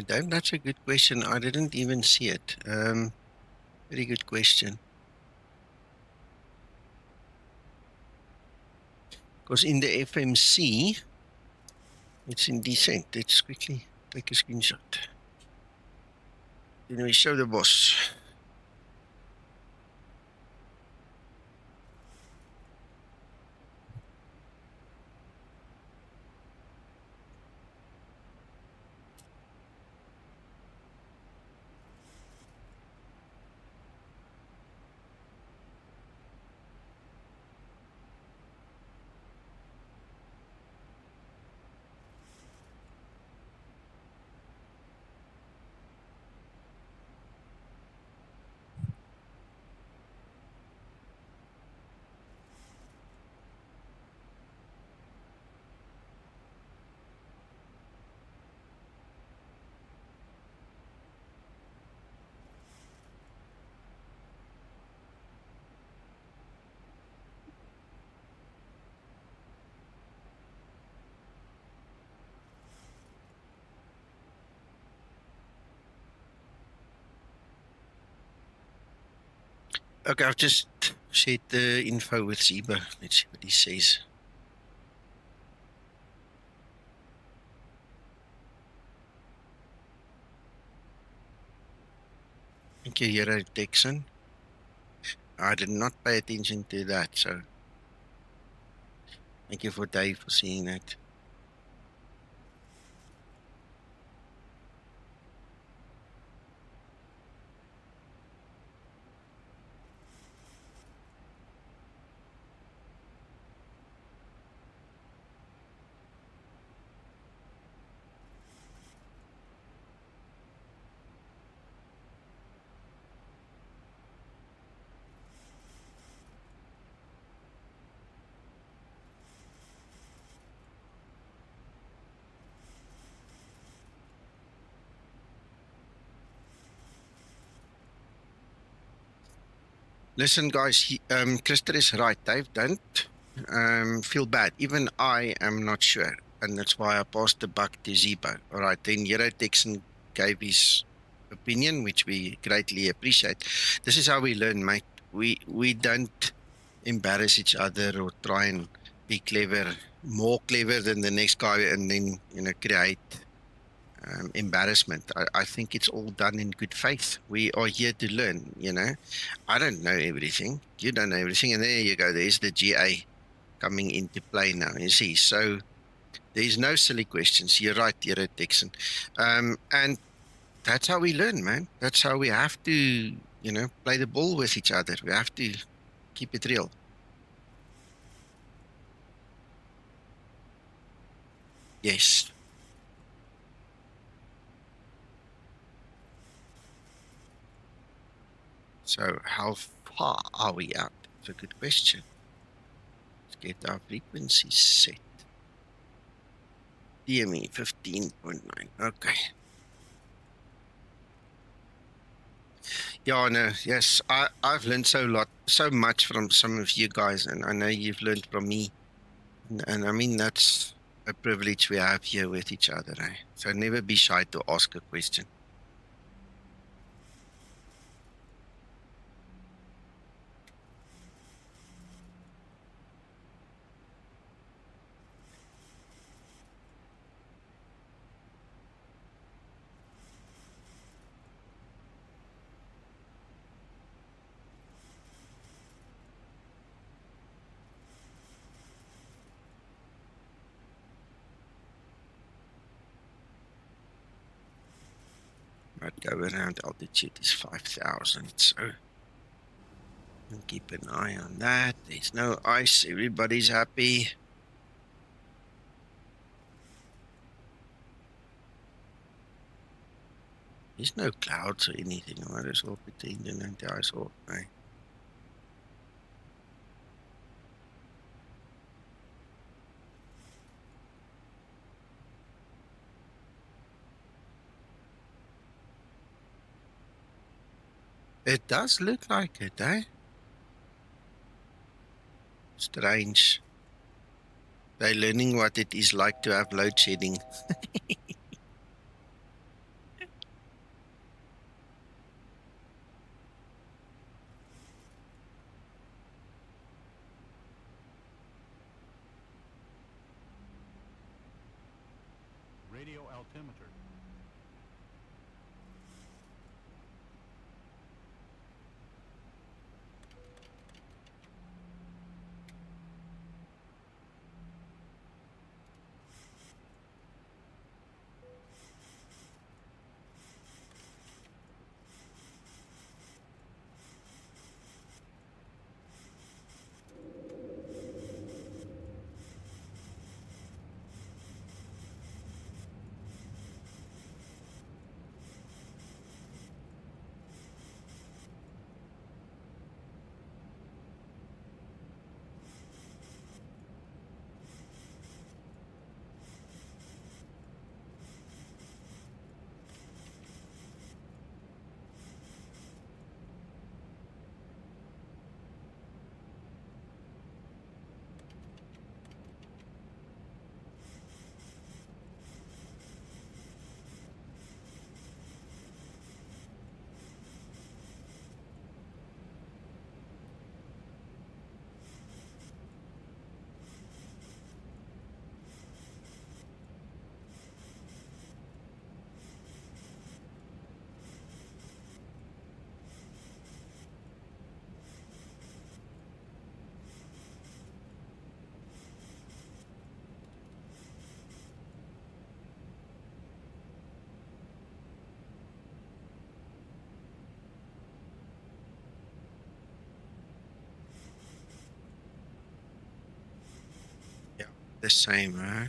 Dave, that's a good question. I didn't even see it. Very good question. Because in the FMC, it's in descent. Let's quickly take a screenshot. Then we show the boss. Okay, I've just shared the info with Ziba. Let's see what he says. Thank you, Hero Texan. I did not pay attention to that, so thank you for Dave for seeing that. Listen, guys, Christer is right, Dave. Don't feel bad. Even I am not sure. And that's why I passed the buck to Zibo. All right, then Hero Texan gave his opinion, which we greatly appreciate. This is how we learn, mate. We don't embarrass each other or try and be clever, more clever than the next guy, and then create embarrassment. I think it's all done in good faith. We are here to learn. I don't know everything. You don't know everything, and there you go. There's the GA coming into play now. You see, so there's no silly questions. You're right, you're Texan, and that's how we learn, man. That's how we have to, play the ball with each other. We have to keep it real. Yes. So how far are we out? It's a good question. Let's get our frequency set. DME 15.9. Okay. Yeah, no, yes. I've learned so much from some of you guys, and I know you've learned from me. And I mean, that's a privilege we have here with each other. So never be shy to ask a question. Right, go around altitude is 5,000. So And keep an eye on that. There's no ice. Everybody's happy. There's no clouds or anything. I might as well put the engine and the ice off. Right? It does look like it, eh? Strange. They're learning what it is like to have load shedding. Radio altimeter. Yeah, the same, huh?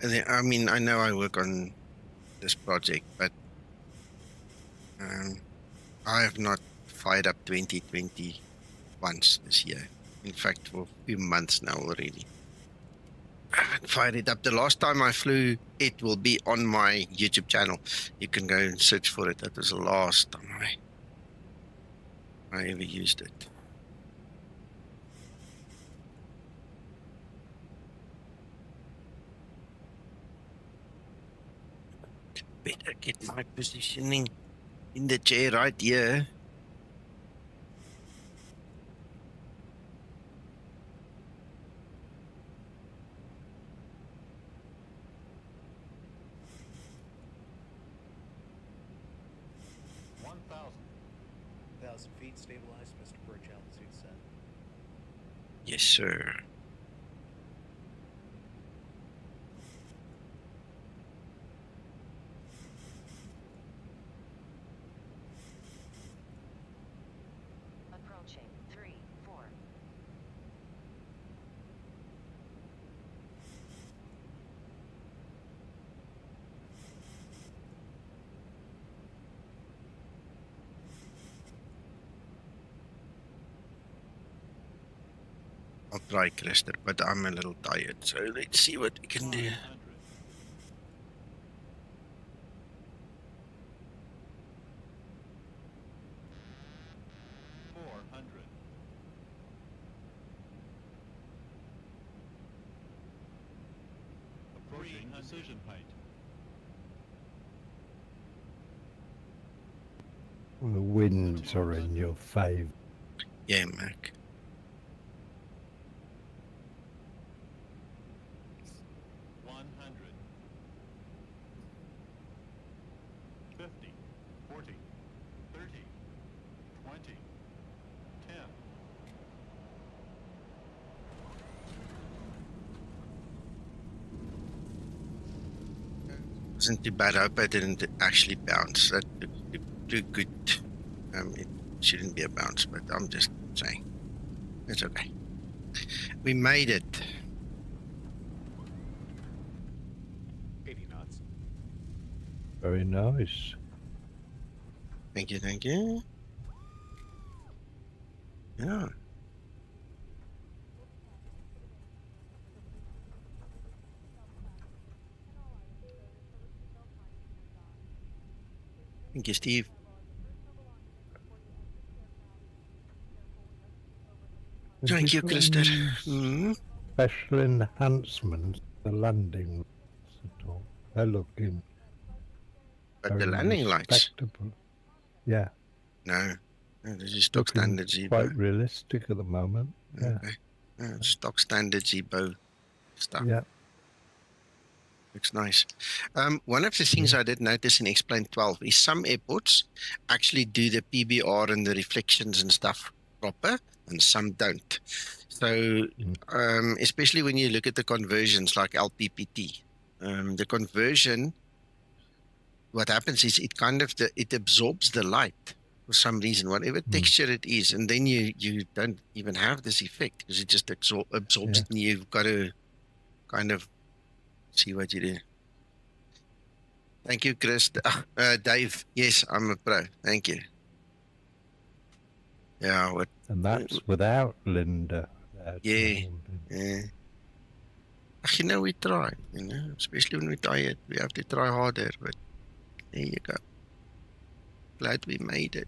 And then, I mean, I know I work on this project, but I have not fired up 2020 once this year. In fact, for a few months now already. I haven't fired it up. The last time I flew, it will be on my YouTube channel. You can go and search for it. That was the last time I ever used it. Better get my positioning in the chair right here. One 1,000 feet stabilized, Mr. Birch, altitude set. Yes, sir. Approaching 3, 4. I'll try cluster, but I'm a little tired, so let's see what we can do. 500. 400. Approaching decision height. The winds are in your favour. Yeah, Mac. 100. 50. 40. 30. 20. 10. Wasn't too bad. I hope I didn't actually bounce. That looked too good. It shouldn't be a bounce, but I'm just saying. It's okay. We made it. 80 knots. Very nice. Thank you, thank you. Yeah. Thank you, Steve. Thank you, Christer. Special enhancements, the landing lights at all. They're looking But very the landing lights? respectable. Yeah. No. No, this is stock Looking standard Zibo. quite realistic at the moment. Yeah. Okay. No, stock standard Zibo stuff. Yeah. Looks nice. One of the things I did notice in Explain 12 is some airports actually do the PBR and the reflections and stuff proper, and some don't. So, especially when you look at the conversions like LPPT, the conversion, what happens is it kind of it absorbs the light for some reason, whatever texture it is, and then you don't even have this effect because it just absorbs it, and you've got to kind of see what you do. Thank you, Chris. Dave, yes, I'm a pro. Thank you. Yeah, what? And that's without Linda. Yeah. You know, we try, you know, especially when we're tired. We have to try harder, but there you go. Glad we made it.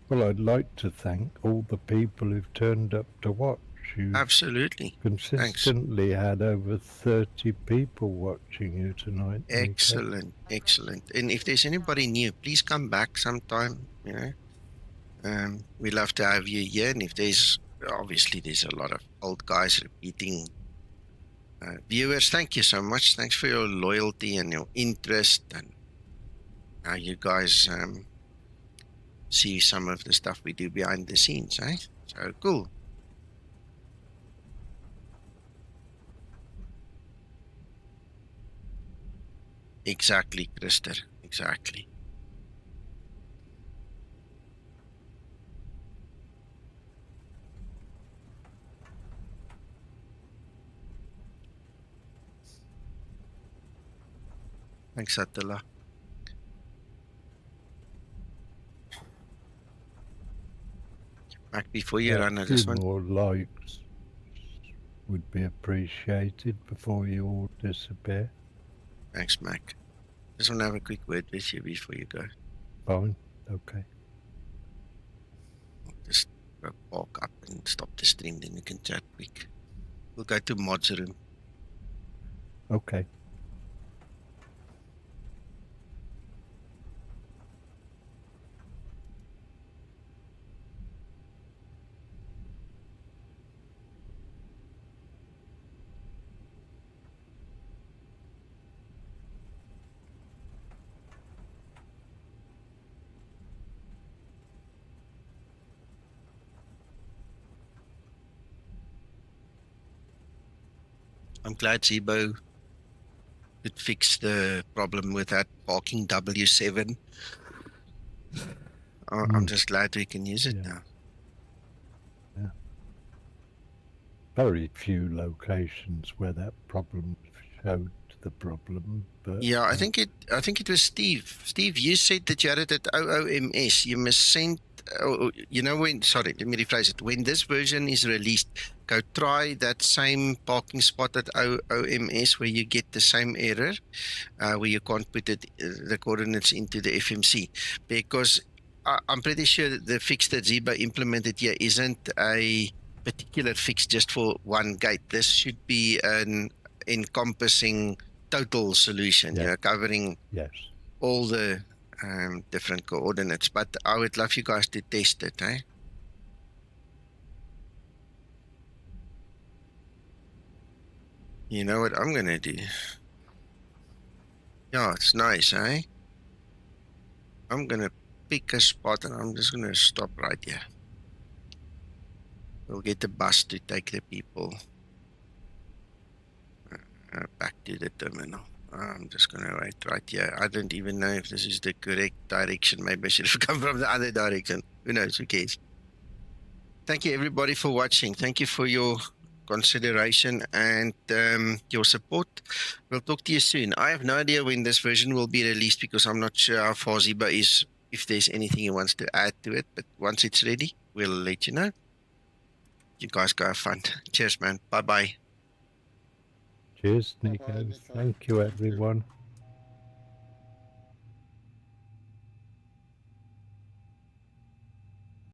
Well, I'd like to thank all the people who've turned up to watch. You've absolutely consistently had over 30 people watching you tonight. Excellent, excellent. And if there's anybody new, please come back sometime, you know. We love to have you here. And if there's, obviously there's a lot of old guys repeating viewers, thank you so much. Thanks for your loyalty and your interest, and how you guys see some of the stuff we do behind the scenes, eh? So cool. Exactly, Christer. Exactly. Thanks, Attila. Mac, before you run, I just want more likes would be appreciated before you all disappear. Thanks, Mac. Just want to have a quick word with you before you go. Fine. Okay. Just walk up and stop the stream, then we can chat quick. We'll go to Mod's room. Okay. I'm glad Zibo could fix the problem with that parking W7. I'm just glad we can use it now. Yeah. Very few locations where that problem showed the problem. But yeah, I think it was Steve. Steve, you said that you had it at OOMS. You must send. You know when? Sorry, let me rephrase it. When this version is released, go try that same parking spot at OOMS where you get the same error, where you can't put the coordinates into the FMC, because I'm pretty sure that the fix that Ziba implemented here isn't a particular fix just for one gate. This should be an encompassing total solution, you know, covering all the different coordinates. But I would love you guys to test it, eh? You know what I'm gonna do? Yeah, it's nice, eh? I'm gonna pick a spot and I'm just gonna stop right here. We'll get the bus to take the people back to the terminal. I'm just going to write right here. I don't even know if this is the correct direction. Maybe I should have come from the other direction. Who knows? Who cares? Thank you, everybody, for watching. Thank you for your consideration and your support. We'll talk to you soon. I have no idea when this version will be released because I'm not sure how far Ziba is, if there's anything he wants to add to it. But once it's ready, we'll let you know. You guys go have fun. Cheers, man. Bye-bye. Cheers, Bye-bye, Nico. Nico. Thank you, everyone.